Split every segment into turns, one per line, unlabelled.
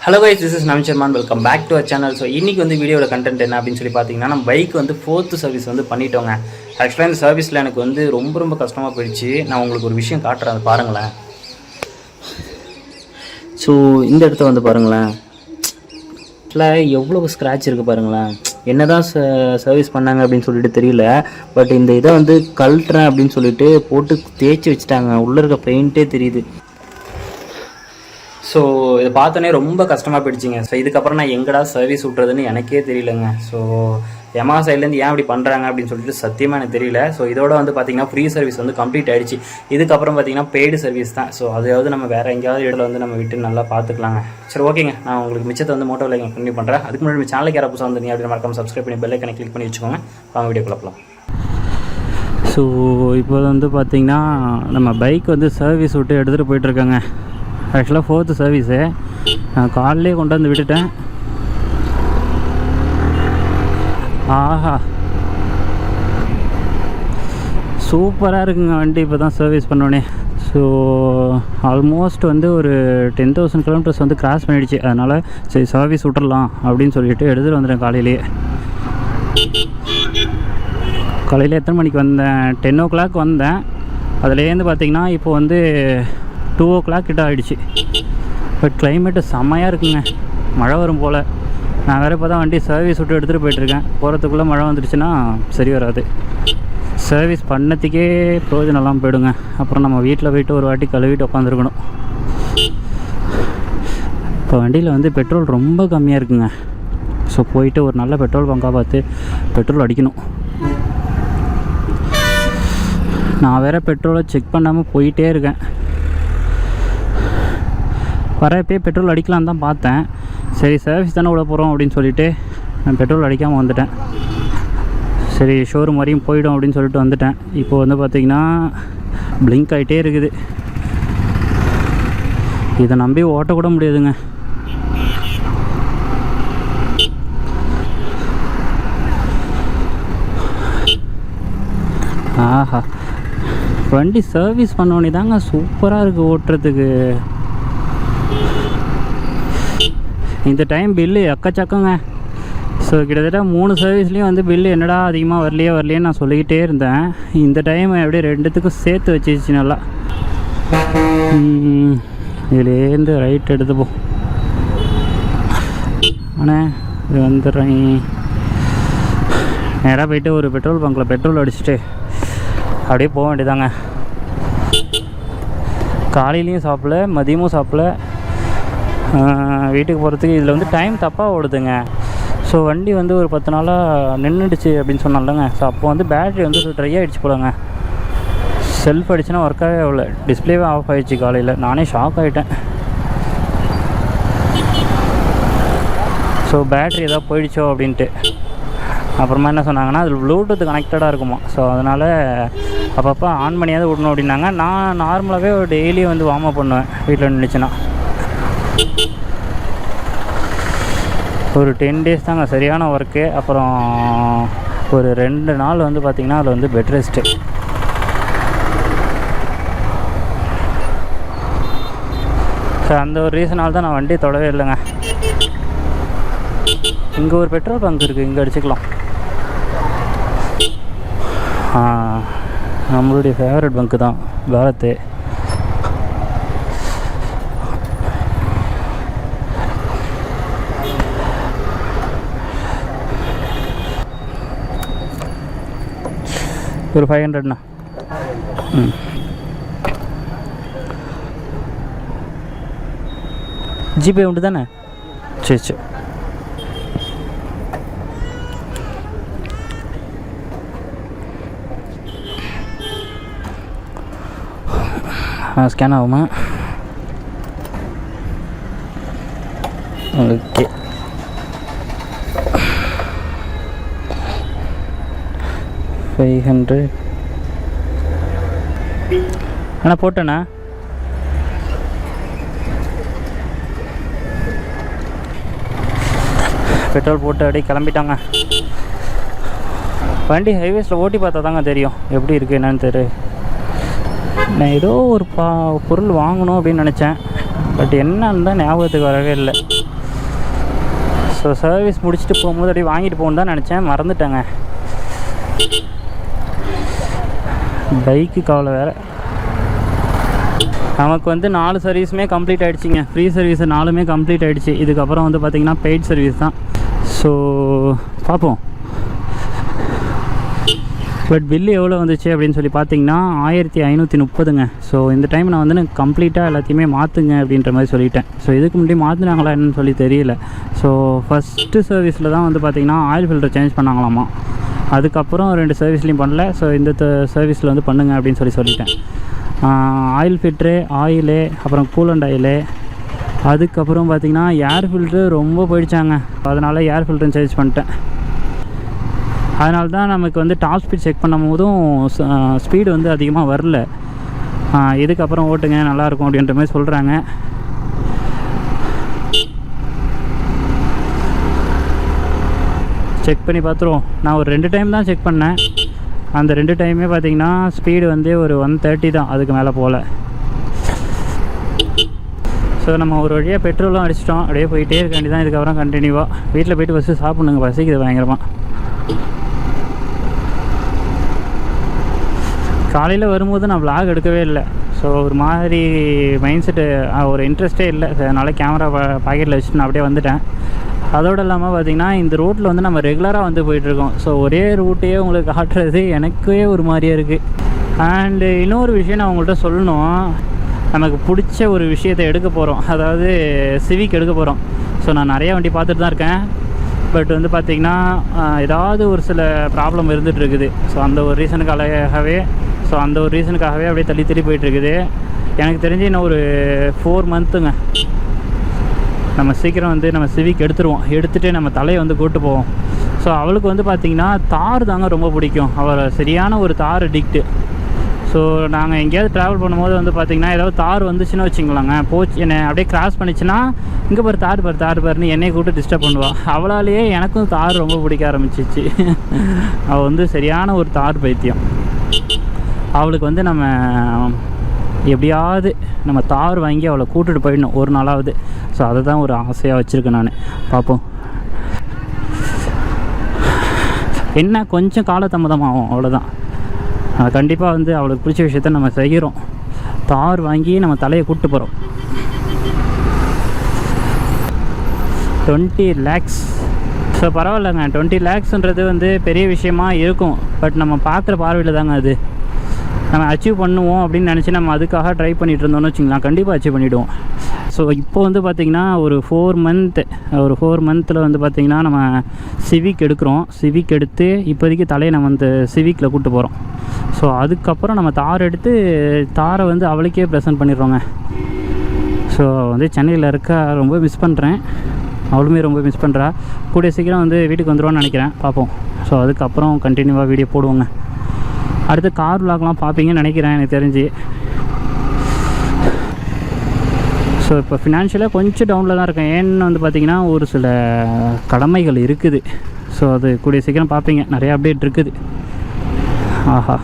Hello guys, this is Naveen Sharman. Welcome back to our channel. So இன்றைக்கி வந்து வீடியோட content என்ன அப்படின்னு சொல்லி பார்த்தீங்கன்னா, நம்ம பைக் வந்து 4th சர்வீஸ் வந்து பண்ணிட்டோங்க. ஆக்சுவலாக இந்த சர்வீஸில் எனக்கு வந்து ரொம்ப கஷ்டமாக போயிடுச்சு. நான் உங்களுக்கு ஒரு விஷயம் காட்டுறேன், அது பாருங்களேன். ஸோ இந்த இடத்த வந்து பாருங்களேன், இல்லை எவ்வளோ ஸ்க்ராட்ச் இருக்குது பாருங்களேன். என்ன தான் சர்வீஸ் பண்ணாங்க அப்படின்னு சொல்லிட்டு தெரியல. பட் இந்த இதை வந்து கழட்டுறேன் அப்படின்னு சொல்லிட்டு போட்டு தேய்ச்சி வச்சுட்டாங்க. உள்ளே இருக்க பெயிண்ட்டே தெரியுது. ஸோ இதை பார்த்தோன்னே ரொம்ப கஷ்டமாக போயிடுச்சிங்க. ஸோ இதுக்கப்புறம் நான் எங்கடா சர்வீஸ் விட்றதுன்னு எனக்கே தெரியலங்க. ஸோ எமா சைட்லேருந்து ஏன் அப்படி பண்ணுறாங்க அப்படின்னு சொல்லிட்டு சத்தியமாக எனக்கு தெரியல. ஸோ இதோட வந்து பார்த்திங்கன்னா ஃப்ரீ சர்வீஸ் வந்து கம்ப்ளீட் ஆகிடுச்சு. இதுக்கப்புறம் பார்த்திங்கன்னா பெய்டு சர்வீஸ் தான். ஸோ அதாவது நம்ம வேறு எங்கேயாவது இடத்துல வந்து நம்ம விட்டு நல்லா பார்த்துக்கலாங்க. சரி, ஓகேங்க. நான் உங்களுக்கு மிச்சத்தை வந்து மோட்டோ விலைங்க கண்டினியூ பண்ணுறேன். அதுக்கு முன்னாடி நம்ம சேனலுக்கு யாராவது புதுசாக வந்து நீ அப்படின்னு மறக்காம சப்ஸ்கிரைப் பண்ணி பெல் ஐக்கனை கிளிக் பண்ணி வச்சுக்கோங்க. வாங்க வீடியோ குழப்பலாம். ஸோ இப்போ வந்து பார்த்திங்கன்னா நம்ம பைக் வந்து சர்வீஸ் விட்டு எடுத்துகிட்டு போயிட்டுருக்காங்க. ஆக்சுவலாக 4th சர்வீஸு நான் காலையிலே கொண்டு வந்து விட்டுட்டேன். ஆஹா, சூப்பராக இருக்குங்க வண்டி. இப்போ தான் சர்வீஸ் பண்ணோன்னே. ஸோ ஆல்மோஸ்ட் வந்து ஒரு 10,000 கிலோமீட்டர்ஸ் வந்து கிராஸ் பண்ணிடுச்சு. அதனால் சரி சர்வீஸ் விட்டுடலாம் அப்படின்னு சொல்லிட்டு எடுத்துகிட்டு வந்துட்டேன். காலையில் எத்தனை மணிக்கு வந்தேன்? 10 o'clock வந்தேன். அதுலேருந்து பார்த்திங்கன்னா இப்போ வந்து 2 o'clock கிட்ட ஆகிடுச்சு. பட் கிளைமேட்டு செம்மையாக இருக்குங்க. மழை வரும் போல். நான் வேறு இப்போ தான் வண்டி சர்வீஸ் விட்டு எடுத்துகிட்டு போயிட்டுருக்கேன். போகிறதுக்குள்ளே மழை வந்துடுச்சுன்னா சரி வராது. சர்வீஸ் பண்ணத்துக்கே பிரயோஜனம் இல்லாமல் போயிடுங்க. அப்புறம் நம்ம வீட்டில் போய்ட்டு ஒரு வாட்டி கழுவிட்டு உட்காந்துருக்கணும். இப்போ வண்டியில் வந்து பெட்ரோல் ரொம்ப கம்மியாக இருக்குங்க. ஸோ போயிட்டு ஒரு நல்ல பெட்ரோல் பங்காக பார்த்து பெட்ரோல் அடிக்கணும். நான் வேறு பெட்ரோலை செக் பண்ணாமல் போயிட்டே இருக்கேன். வரப்பே பெட்ரோல் அடிக்கலான்னு தான் பார்த்தேன். சரி சர்வீஸ் தானே விட போகிறோம் அப்படின்னு சொல்லிவிட்டு நான் பெட்ரோல் அடிக்காமல் வந்துட்டேன். சரி ஷோரூம் வரையும் போயிடும் அப்படின்னு சொல்லிட்டு வந்துட்டேன். இப்போ வந்து பார்த்திங்கன்னா பிளிங்க் ஆகிட்டே இருக்குது. இதை நம்பி ஓட்டக்கூட முடியாதுங்க. ஆஹா, வண்டி சர்வீஸ் பண்ணோன்னே தாங்க சூப்பராக இருக்குது ஓட்டுறதுக்கு. இந்த டைம் பில்லு எக்கச்சக்கங்க. ஸோ கிட்டத்தட்ட 3 சர்வீஸ்லேயும் வந்து பில்லு என்னடா அதிகமாக வரலையேன்னு நான் சொல்லிக்கிட்டே இருந்தேன். இந்த டைம் அப்படியே 2த்துக்கும் சேர்த்து வச்சிச்சு நல்லா. இதுலேருந்து ரைட் எடுத்துப்போம். ஆனால் இது வந்துடுறேன். நேராக போய்ட்டு ஒரு பெட்ரோல் பங்கில் பெட்ரோல் அடிச்சுட்டு அப்படியே போக வேண்டியதாங்க. காலையிலையும் சாப்பிடல, மதியமும் சாப்பிடல. வீட்டுக்கு போகிறதுக்கு இதில் வந்து டைம் தப்பாக ஓடுதுங்க. ஸோ வண்டி வந்து ஒரு 10 நாளாக நின்றுடுச்சு அப்படின்னு சொன்னாலங்க. ஸோ அப்போ வந்து பேட்ரி வந்து ட்ரை ஆகிடுச்சு போலங்க. செல்ஃப் அடிச்சுன்னா ஒர்க்காகவே ஆகல. டிஸ்பிளேவே ஆஃப் ஆகிடுச்சு காலையில். நானே ஷாக் ஆகிட்டேன். ஸோ பேட்ரி எதாவது போயிடுச்சோ அப்படின்ட்டு. அப்புறமா என்ன சொன்னாங்கன்னா அதில் ப்ளூடூத் கனெக்டடாக இருக்குமா. ஸோ அதனால் அப்பப்போ ஆன் பண்ணியாவது விடணும் அப்படின்னாங்க. நான் நார்மலாகவே டெய்லியும் வந்து வார்ம் அப் பண்ணுவேன் வீட்டில் நின்றுச்சுன்னா. ஒரு 10 days தாங்க சரியான ஒர்க்கு. அப்புறம் ஒரு 2 நாள் வந்து பார்த்திங்கன்னா அதில் வந்து பெட் ரெஸ்ட்டு. ஸோ அந்த ஒரு ரீசனால் தான் நான் வண்டி தொடவே இல்லைங்க. இங்கே ஒரு பெட்ரோல் பங்க் இருக்குது, இங்கே அடிச்சுக்கலாம். நம்மளுடைய ஃபேவரட் பங்க்கு தான் பாரத். ஒரு 500ண்ணா. ஜிபே உண்டு தானே? சரி ஸ்கேன் ஆகுமா? ஓகே. $500 அண்ணா போட்டேண்ணா. பெட்ரோல் போட்டு அப்படியே கிளம்பிட்டாங்க. வண்டி ஹைவேஸில் ஓட்டி பார்த்தா தாங்க தெரியும் எப்படி இருக்குது என்னன்னு தெரியும். நான் ஏதோ ஒரு பொருள் வாங்கணும் அப்படின்னு நினச்சேன். பட் என்னன்னு தான் ஞாபகத்துக்கு வரவே இல்லை. ஸோ சர்வீஸ் முடிச்சுட்டு போகும்போது அப்படியே வாங்கிட்டு போகணுன்னு தான் நினச்சேன், மறந்துட்டேங்க. பைக்கு கவலை வேறு. நமக்கு வந்து 4 சர்வீஸுமே கம்ப்ளீட் ஆகிடுச்சிங்க. ஃப்ரீ சர்வீஸ் 4மே கம்ப்ளீட் ஆகிடுச்சு. இதுக்கப்புறம் வந்து பார்த்திங்கன்னா பெய்ட் சர்வீஸ் தான். ஸோ பார்ப்போம். பட் பில்லு எவ்வளோ வந்துச்சு அப்படின்னு சொல்லி பார்த்தீங்கன்னா 1530ங்க. ஸோ இந்த டைம் நான் வந்து கம்ப்ளீட்டாக எல்லாத்தையுமே மாற்றுங்க அப்படின்ற மாதிரி சொல்லிட்டேன். ஸோ இதுக்கு முன்னாடி மாற்றினாங்களா என்னன்னு சொல்லி தெரியல. ஸோ ஃபஸ்ட்டு சர்வீஸில் தான் வந்து பார்த்திங்கன்னா ஆயில் ஃபில்டர் சேஞ்ச் பண்ணாங்களாமா. அதுக்கப்புறம் 2 சர்வீஸ்லையும் பண்ணல. ஸோ இந்த சர்வீஸில் வந்து பண்ணுங்க அப்படின்னு சொல்லிட்டேன். ஆயில் ஃபில்ட்ரு, ஆயிலு, அப்புறம் கூலண்ட் ஆயிலு, அதுக்கப்புறம் பார்த்திங்கன்னா ஏர் ஃபில்ட்ரு ரொம்ப போயிடுச்சாங்க. அதனால் ஏர் ஃபில்ட்ரும் சேஞ்ச் பண்ணிட்டேன். அதனால தான் நமக்கு வந்து டாப் ஸ்பீட் செக் பண்ணும் போதும் ஸ்பீடு வந்து அதிகமாக வரல. இதுக்கப்புறம் ஓட்டுங்க நல்லாயிருக்கும் அப்படின்ற மாதிரி சொல்கிறாங்க. செக் பண்ணி பார்த்துருவோம். நான் ஒரு 2 டைம் தான் செக் பண்ணேன். அந்த 2 டைமே பார்த்திங்கன்னா ஸ்பீடு வந்து ஒரு 130 தான், அதுக்கு மேலே போகல. ஸோ நம்ம ஒரு வழியாக பெட்ரோலும் அடிச்சிட்டோம். அப்படியே போயிட்டே இருக்க வேண்டியதான் இதுக்கப்புறம் கண்டினியூவாக. வீட்டில் போய்ட்டு ஃபஸ்ட்டு சாப்பிட்ணுங்க, பசிக்குது பயங்கரமாக. காலையில் வரும்போது நான் vlog எடுக்கவே இல்லை. ஸோ ஒரு மாதிரி மைண்ட் செட்டு, ஒரு இன்ட்ரெஸ்ட்டே இல்லை. அதனால் கேமரா பாக்கெட்டில் வச்சுட்டு நான் அப்படியே வந்துட்டேன். அதோடு இல்லாமல் பார்த்திங்கன்னா இந்த ரோட்டில் வந்து நம்ம ரெகுலராக வந்து போயிட்டுருக்கோம். ஸோ ஒரே ரூட்டையே உங்களுக்கு காட்டுறது எனக்கே ஒரு மாதிரியே இருக்குது. அண்டு இன்னொரு விஷயம் நான் உங்கள்கிட்ட சொல்லணும். நமக்கு பிடிச்ச ஒரு விஷயத்தை எடுக்க போகிறோம், அதாவது சிவிக் எடுக்க போகிறோம். ஸோ நான் நிறைய வண்டி பார்த்துட்டு தான் இருக்கேன். பட் வந்து பார்த்திங்கன்னா ஏதாவது ஒரு சில ப்ராப்ளம் இருந்துகிட்ருக்குது. ஸோ அந்த ஒரு ரீசனுக்காகவே அப்படியே தள்ளி போயிட்டுருக்குது. எனக்கு தெரிஞ்சு இன்னும் ஒரு 4 மந்த்துங்க நம்ம சீக்கிரம் வந்து நம்ம சிவிக் எடுத்துகிட்டு நம்ம தலையை வந்து கூட்டு போவோம். ஸோ அவளுக்கு வந்து பார்த்திங்கன்னா தார் தாங்க ரொம்ப பிடிக்கும். அவள் சரியான ஒரு தார் அடிக்ட்டு. ஸோ நாங்கள் எங்கேயாவது ட்ராவல் பண்ணும்போது வந்து பார்த்திங்கன்னா ஏதாவது தார் வந்துச்சுன்னா வச்சுங்களாங்க, என்னை அப்படியே கிராஸ் பண்ணிச்சுன்னா இங்கே பாரு தார் பாருன்னு என்னை கூப்பிட்டு டிஸ்டர்ப் பண்ணுவாள். அவளாலேயே எனக்கும் தார் ரொம்ப பிடிக்க ஆரம்பிச்சிச்சு. அவள் வந்து சரியான ஒரு தார் பைத்தியம். அவளுக்கு வந்து நம்ம எப்படியாவது நம்ம தார் வாங்கி அவளை கூட்டிகிட்டு போயிடணும் ஒரு நாளாவது. ஸோ அதை தான் ஒரு ஆசையாக வச்சுருக்கேன் நான். பார்ப்போம். என்ன கொஞ்சம் காலதாமதமாகும், அவ்வளோதான். கண்டிப்பாக வந்து அவளுக்கு பிடிச்ச விஷயத்த நம்ம செய்கிறோம். தார் வாங்கி நம்ம தலையை கூப்பிட்டு போகிறோம். 20 lakhs. ஸோ பரவாயில்லைங்க, 20 lakhsன்றது வந்து பெரிய விஷயமா இருக்கும். பட் நம்ம பார்க்குற பார்வையில் தாங்க அது. நம்ம அச்சீவ் பண்ணுவோம் அப்படின்னு நினச்சி நம்ம அதுக்காக ட்ரை பண்ணிகிட்டு இருந்தோம்னு வச்சுக்கலாம், கண்டிப்பாக அச்சீவ் பண்ணிவிடுவோம். ஸோ இப்போ வந்து பார்த்திங்கன்னா ஒரு 4 மந்த்தில் வந்து பார்த்திங்கன்னா நம்ம சிவிக் எடுக்கிறோம். சிவிக் எடுத்து இப்போதைக்கு தலையை நம்ம அந்த சிவிக்கில் கூப்பிட்டு போகிறோம். ஸோ அதுக்கப்புறம் நம்ம தாரை வந்து அவளுக்கே ப்ரெசென்ட் பண்ணிடுறோங்க. ஸோ வந்து சென்னையில் ரொம்ப மிஸ் பண்ணுறேன். அவளுமே ரொம்ப மிஸ் பண்ணுறா. கூடிய சீக்கிரம் வந்து வீட்டுக்கு வந்துடுவான்னு நினைக்கிறேன், பார்ப்போம். ஸோ அதுக்கப்புறம் கண்டினியூவாக வீடியோ போடுவோங்க. அடுத்து கார் vlogலாம் பார்ப்பீங்கன்னு நினைக்கிறேன் எனக்கு தெரிஞ்சு. ஸோ இப்போ ஃபினான்ஷியலாக கொஞ்சம் டவுனில் தான் இருக்கேன். ஏன்னு வந்து பார்த்திங்கன்னா ஒரு சில கடமைகள் இருக்குது. ஸோ அது கூடிய சீக்கிரம் பார்ப்பீங்க, நிறைய அப்டேட் இருக்குது. ஆஹா.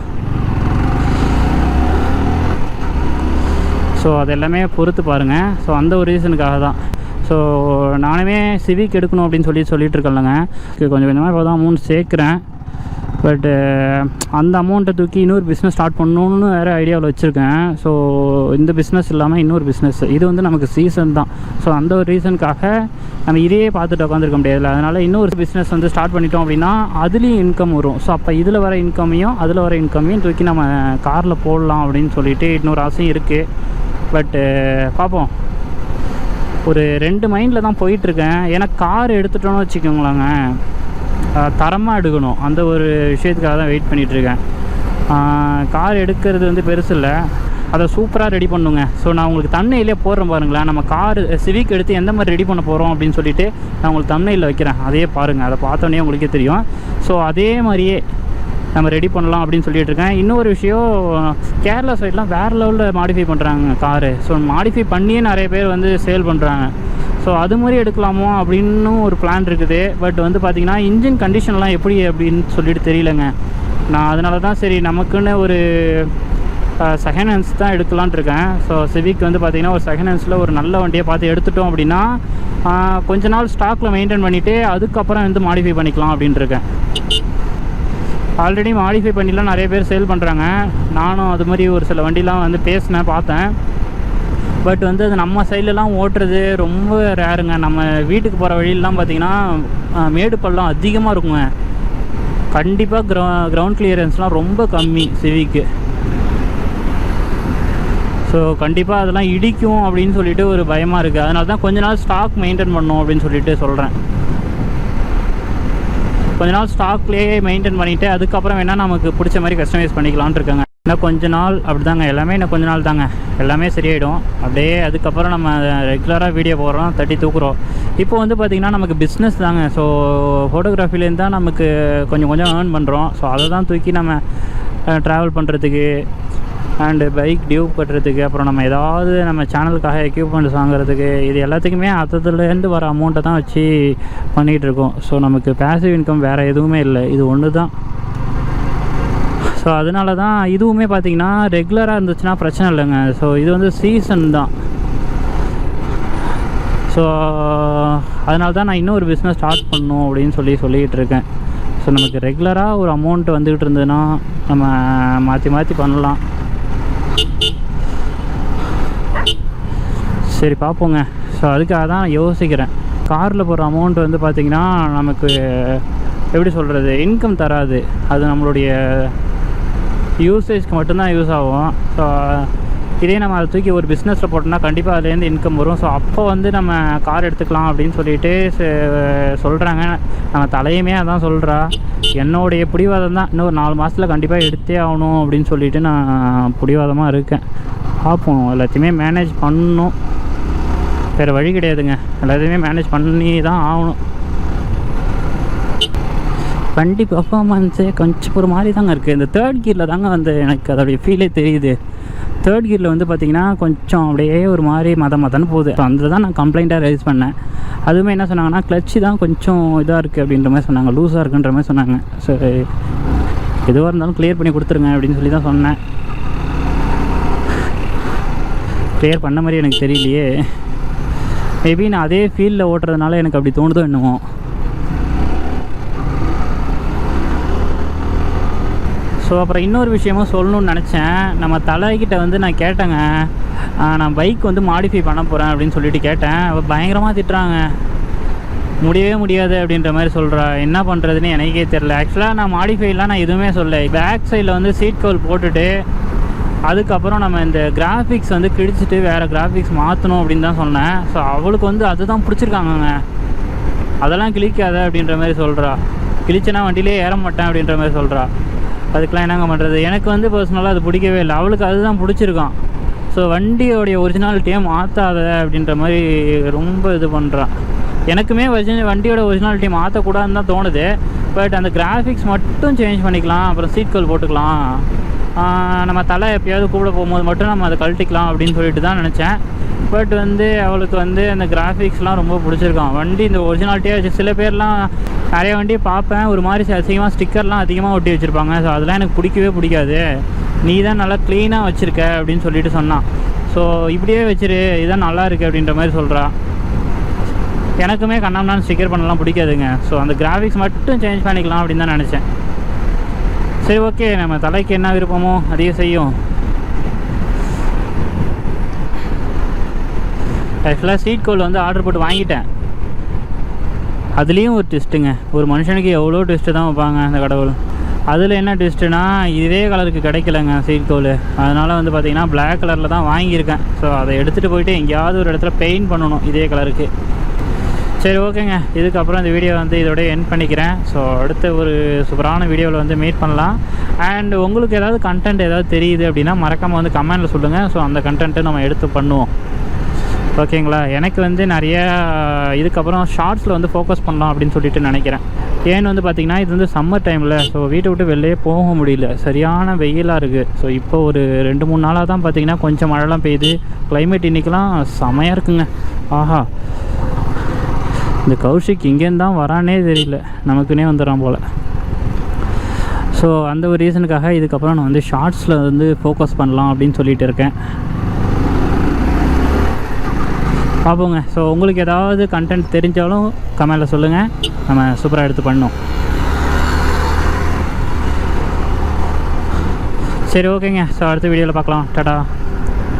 ஸோ அது எல்லாமே பொறுத்து பாருங்கள். ஸோ அந்த ஒரு ரீசனுக்காக தான். ஸோ நானுமே சிவிக் எடுக்கணும் அப்படின்னு சொல்லிட்டு இருக்கேன்லங்க. கொஞ்சம் கொஞ்சமாக இப்போ தான் அமௌண்ட் சேர்க்குறேன். பட்டு அந்த அமௌண்ட்டை தூக்கி இன்னொரு பிஸ்னஸ் ஸ்டார்ட் பண்ணணுன்னு வேறு ஐடியாவில் வச்சுருக்கேன். ஸோ இந்த பிஸ்னஸ் இல்லாமல் இன்னொரு பிஸ்னஸ், இது வந்து நமக்கு சீசன் தான். ஸோ அந்த ஒரு ரீசனுக்காக நம்ம இதையே பார்த்துட்டு உட்காந்துருக்க முடியாதுல்ல. அதனால் இன்னொரு பிஸ்னஸ் வந்து ஸ்டார்ட் பண்ணிட்டோம் அப்படின்னா அதுலேயும் இன்கம் வரும். ஸோ அப்போ இதில் வர இன்கமையும் அதில் வர இன்கமையும் தூக்கி நம்ம காரில் போடலாம் அப்படின்னு சொல்லிட்டு இன்னொரு ஆசையும் இருக்குது. பட்டு பார்ப்போம். ஒரு 2 மைண்டில் தான் போயிட்டுருக்கேன். ஏன்னா கார் எடுத்துட்டோன்னு வச்சுக்கோங்களாங்க, தரமாக எடுக்கணும். அந்த ஒரு விஷயத்துக்காக தான் வெயிட் பண்ணிகிட்ருக்கேன். கார் எடுக்கிறது வந்து பெருசு இல்லை, அதை சூப்பராக ரெடி பண்ணுங்க. ஸோ நான் உங்களுக்கு தம்ப்நெயிலே போடுறேன் பாருங்களேன். நம்ம கார் சிவிக் எடுத்து எந்த மாதிரி ரெடி பண்ண போகிறோம் அப்படின்னு சொல்லிட்டு நான் உங்களுக்கு தம்ப்நெயிலில் வைக்கிறேன். அதையே பாருங்கள், அதை பார்த்தோன்னே உங்களுக்கே தெரியும். ஸோ அதே மாதிரியே நம்ம ரெடி பண்ணலாம் அப்படின்னு சொல்லிட்டு இருக்கேன். இன்னொரு விஷயம், கேரளா சைட்லாம் வேறு லெவலில் மாடிஃபை பண்ணுறாங்க காரு. ஸோ மாடிஃபை பண்ணியே நிறைய பேர் வந்து சேல் பண்ணுறாங்க. ஸோ அது மாதிரி எடுக்கலாமோ அப்படின்னு ஒரு பிளான் இருக்குது. பட் வந்து பார்த்திங்கன்னா இன்ஜின் கண்டிஷன்லாம் எப்படி அப்படின்னு சொல்லிட்டு தெரியலங்க. நான் அதனால தான் சரி நமக்குன்னு ஒரு செகண்ட் ஹேண்ட்ஸ் தான் எடுக்கலான்ட்டு இருக்கேன். ஸோ சிவிக் வந்து பார்த்திங்கன்னா ஒரு செகண்ட் ஹேண்ட்ஸில் ஒரு நல்ல வண்டியை பார்த்து எடுத்துட்டோம் அப்படின்னா
கொஞ்ச நாள் ஸ்டாக்கில் மெயின்டைன் பண்ணிவிட்டு அதுக்கப்புறம் வந்து மாடிஃபை பண்ணிக்கலாம் அப்படின்ட்டு இருக்கேன். ஆல்ரெடி மாடிஃபை பண்ணிலாம் நிறைய பேர் சேல் பண்ணுறாங்க. நானும் அது மாதிரி ஒரு சில வண்டிலாம் வந்து பேசினேன், பார்த்தேன். பட் வந்து அது நம்ம சைட்லலாம் ஓட்டுறது ரொம்ப ரேருங்க. நம்ம வீட்டுக்கு போகிற வழியிலலாம் பார்த்திங்கன்னா மேடு பள்ளம் அதிகமாக இருக்குங்க. கண்டிப்பாக கிரவுண்ட் கிளியரன்ஸ்லாம் ரொம்ப கம்மி சிவிக்கு. ஸோ கண்டிப்பாக அதெல்லாம் இடிக்கும் அப்படின்னு சொல்லிட்டு ஒரு பயமாக இருக்குது. அதனால தான் கொஞ்ச நாள் ஸ்டாக் மெயின்டைன் பண்ணணும் அப்படின்னு சொல்லிட்டு சொல்கிறேன். கொஞ்ச நாள் ஸ்டாக்லேயே மெயின்டைன் பண்ணிவிட்டு அதுக்கப்புறம் வேணால் நமக்கு பிடிச்ச மாதிரி கஸ்டமைஸ் பண்ணிக்கலான்ட்டு இருக்காங்க. இன்னும் கொஞ்ச நாள் அப்படி தாங்க, எல்லாமே இன்னும் கொஞ்ச நாள் தாங்க, எல்லாமே சரியாயிடும். அப்படியே அதுக்கப்புறம் நம்ம ரெகுலராக வீடியோ போடுறோம், தட்டி தூக்குறோம். இப்போ வந்து பார்த்திங்கன்னா நமக்கு பிஸ்னஸ் தாங்க. ஸோ ஃபோட்டோகிராஃபிலேருந்து தான் நமக்கு கொஞ்சம் கொஞ்சம் ஏர்ன் பண்ணுறோம். ஸோ அதை தான் தூக்கி நம்ம ட்ராவல் பண்ணுறதுக்கு அண்டு பைக் டியூ கட்டுறதுக்கு, அப்புறம் நம்ம ஏதாவது நம்ம சேனலுக்காக எக்யூப்மெண்ட்ஸ் வாங்குறதுக்கு, இது எல்லாத்துக்குமே அதுலேருந்து வர அமௌண்ட்டை தான் வச்சு பண்ணிகிட்ருக்கோம். ஸோ நமக்கு பேசிவ் இன்கம் வேறு எதுவுமே இல்லை, இது ஒன்று தான். ஸோ அதனால தான் இதுவுமே பார்த்திங்கன்னா ரெகுலராக இருந்துச்சுன்னா பிரச்சனை இல்லைங்க. ஸோ இது வந்து சீசன் தான். ஸோ அதனால தான் நான் இன்னும் ஒரு பிஸ்னஸ் ஸ்டார்ட் பண்ணணும் அப்படின்னு சொல்லிக்கிட்டு இருக்கேன். ஸோ நமக்கு ரெகுலராக ஒரு அமௌண்ட் வந்துக்கிட்டு இருந்ததுன்னா நம்ம மாற்றி மாற்றி பண்ணலாம். சரி பார்ப்போங்க. ஸோ அதுக்காக தான் யோசிக்கிறேன். காரில் போகிற அமௌண்ட் வந்து பார்த்திங்கன்னா நமக்கு எப்படி சொல்கிறது, இன்கம் தராது. அது நம்மளுடைய யூசேஜ்க்கு மட்டும்தான் யூஸ் ஆகும். ஸோ இதே நம்ம அதை தூக்கி ஒரு பிஸ்னஸில் போட்டோம்னா கண்டிப்பாக அதுலேருந்து இன்கம் வரும். ஸோ அப்போ வந்து நம்ம கார் எடுத்துக்கலாம் அப்படின்னு சொல்லிட்டு சொல்கிறாங்க. நம்ம தலையுமே அதான் சொல்கிறா. என்னுடைய பிடிவாதம் தான், இன்னும் ஒரு 4 மாதத்தில் கண்டிப்பாக எடுத்தே ஆகணும் அப்படின்னு சொல்லிட்டு நான் பிடிவாதமாக இருக்கேன். பார்ப்போம், எல்லாத்தையுமே மேனேஜ் பண்ணணும், வேறு வழி கிடையாதுங்க. எல்லாத்தையுமே மேனேஜ் பண்ணி தான் ஆகணும். வண்டி பர்ஃபார்மன்ஸே கொஞ்சம் ஒரு மாதிரி தாங்க இருக்குது. இந்த தேர்ட் கியரில் தாங்க வந்து எனக்கு அதோடைய ஃபீலே தெரியுது. தேர்ட் கியரில் வந்து பார்த்திங்கன்னா கொஞ்சம் அப்படியே ஒரு மாதிரி மதன்னு போகுது. ஸோ அந்த தான் நான் கம்ப்ளைண்ட்டாக ரைஸ் பண்ணேன். அதுவுமே என்ன சொன்னாங்கன்னா கிளச்சு தான் கொஞ்சம் இதாக இருக்குது அப்படின்ற மாதிரி சொன்னாங்க, லூஸாக இருக்குன்ற மாதிரி சொன்னாங்க. ஸோ எதுவாக இருந்தாலும் கிளியர் பண்ணி கொடுத்துருங்க அப்படின்னு சொல்லி தான் சொன்னேன். கிளியர் பண்ண மாதிரி எனக்கு தெரியலையே. மேபி நான் அதே ஃபீல்டில் ஓட்டுறதுனால எனக்கு அப்படி தோணுதோ என்னமோ. ஸோ அப்புறம் இன்னொரு விஷயமும் சொல்லணும்னு நினச்சேன். நம்ம தலைக்கிட்ட வந்து நான் கேட்டேங்க, நான் பைக் வந்து மாடிஃபை பண்ண போகிறேன் அப்படின்னு சொல்லிட்டு கேட்டேன். அவள் பயங்கரமாக திட்டுறாங்க, முடியவே முடியாது அப்படின்ற மாதிரி சொல்கிறா. என்ன பண்ணுறதுன்னு எனக்கே தெரில. ஆக்சுவலாக நான் மாடிஃபைலாம் நான் எதுவுமே சொல்ல. பேக் சைடில் வந்து சீட் கவர் போட்டுட்டு அதுக்கப்புறம் நம்ம இந்த கிராஃபிக்ஸ் வந்து கிழிச்சிட்டு வேறு கிராஃபிக்ஸ் மாற்றணும் அப்படின்னு தான் சொன்னேன். ஸோ அவளுக்கு வந்து அதுதான் பிடிச்சிருக்காங்கங்க. அதெல்லாம் கிழிக்காத அப்படின்ற மாதிரி சொல்கிறா. கிழிச்சேன்னா வண்டியிலே ஏற மாட்டேன் அப்படின்ற மாதிரி சொல்கிறா. அதுக்கெலாம் என்னங்க பண்ணுறது? எனக்கு வந்து பர்சனலாக அது பிடிக்கவே இல்லை, அவளுக்கு அதுதான் பிடிச்சிருக்கான். ஸோ வண்டியோடைய ஒரிஜினாலிட்டியை மாற்றாத அப்படின்ற மாதிரி ரொம்ப இது பண்ணுறான். எனக்குமே வண்டியோட ஒரிஜினாலிட்டி மாற்றக்கூடாதுன்னு தான் தோணுது. பட் அந்த கிராஃபிக்ஸ் மட்டும் சேஞ்ச் பண்ணிக்கலாம், அப்புறம் சீட் கவர் போட்டுக்கலாம், நம்ம தலை எப்போயாவது கூட போகும்போது மட்டும் நம்ம அதை கழட்டிக்கலாம் அப்படின்னு சொல்லிட்டு தான் நினச்சேன். பட் வந்து அவளுக்கு வந்து அந்த கிராஃபிக்ஸ்லாம் ரொம்ப பிடிச்சிருக்கான். வண்டி இந்த ஒரிஜினாலிட்டியாக வச்சு சில பேர்லாம் நிறைய வண்டியை பார்ப்பேன், ஒரு மாதிரி அதிகமாக ஸ்டிக்கர்லாம் அதிகமாக ஒட்டி வச்சுருப்பாங்க. ஸோ அதெல்லாம் எனக்கு பிடிக்கவே பிடிக்காது. நீ தான் நல்லா க்ளீனாக வச்சுருக்க அப்படின்னு சொல்லிட்டு சொன்னான். ஸோ இப்படியே வச்சிரு, இதுதான் நல்லா இருக்குது அப்படின்ற மாதிரி சொல்கிறா. எனக்குமே கண்ணாமண்ணான்னு ஸ்டிக்கர் பண்ணலாம் பிடிக்காதுங்க. ஸோ அந்த கிராஃபிக்ஸ் மட்டும் சேஞ்ச் பண்ணிக்கலாம் அப்படின்னு தான் நினச்சேன். சரி ஓகே, நம்ம தலைக்கு என்ன விருப்பமோ அதையே செய்யும். ஆக்சுவலாக சீட் கோல் வந்து ஆர்டர் போட்டு வாங்கிட்டேன். அதுலேயும் ஒரு ட்விஸ்ட்டுங்க. ஒரு மனுஷனுக்கு எவ்வளோ ட்விஸ்ட்டு தான் வைப்பாங்க அந்த கடவுள். அதில் என்ன ட்விஸ்ட்டுனா இதே கலருக்கு கிடைக்கலங்க சீட் கோல். அதனால் வந்து பார்த்திங்கன்னா பிளாக் கலரில் தான் வாங்கியிருக்கேன். ஸோ அதை எடுத்துகிட்டு போயிட்டு எங்கேயாவது ஒரு இடத்துல பெயிண்ட் பண்ணணும் இதே கலருக்கு. சரி ஓகேங்க, இதுக்கப்புறம் இந்த வீடியோ வந்து இதோட எண்ட் பண்ணிக்கிறேன். ஸோ அடுத்த ஒரு சூப்பரான வீடியோவில் வந்து மீட் பண்ணலாம். அண்ட் உங்களுக்கு ஏதாவது கண்டென்ட் ஏதாவது தெரியுது அப்படின்னா மறக்காமல் வந்து கமெண்டில் சொல்லுங்கள். ஸோ அந்த கண்டென்ட்டை நம்ம எடுத்து பண்ணுவோம், ஓகேங்களா? எனக்கு வந்து நிறைய இதுக்கப்புறம் ஷார்ட்ஸில் வந்து ஃபோக்கஸ் பண்ணலாம் அப்படின்னு சொல்லிட்டு நினைக்கிறேன். ஏன்னு வந்து பார்த்திங்கன்னா இது வந்து சம்மர் டைமில், ஸோ வீட்டை விட்டு வெளியே போக முடியல, சரியான வெயிலாக இருக்குது. ஸோ இப்போ ஒரு 2-3 நாளாக தான் பார்த்திங்கன்னா கொஞ்சம் மழைலாம் பெய்யுது. கிளைமேட் இன்றைக்கெலாம் செமையாக இருக்குங்க. ஆஹா, இந்த கௌஷிக் இங்கேருந்து தான் வரானே தெரியல, நமக்குன்னே வந்துடுறான் போல். ஸோ அந்த ஒரு ரீசனுக்காக இதுக்கப்புறம் நான் வந்து ஷார்ட்ஸில் வந்து ஃபோக்கஸ் பண்ணலாம் அப்படின்னு சொல்லிட்டு இருக்கேன். பார்ப்போங்க. ஸோ உங்களுக்கு ஏதாவது கண்டென்ட் தெரிஞ்சாலும் கமெண்டில் சொல்லுங்கள், நம்ம சூப்பராக எடுத்து பண்ணோம். சரி ஓகேங்க. ஸோ அடுத்த வீடியோவில் பார்க்கலாம். டாடா.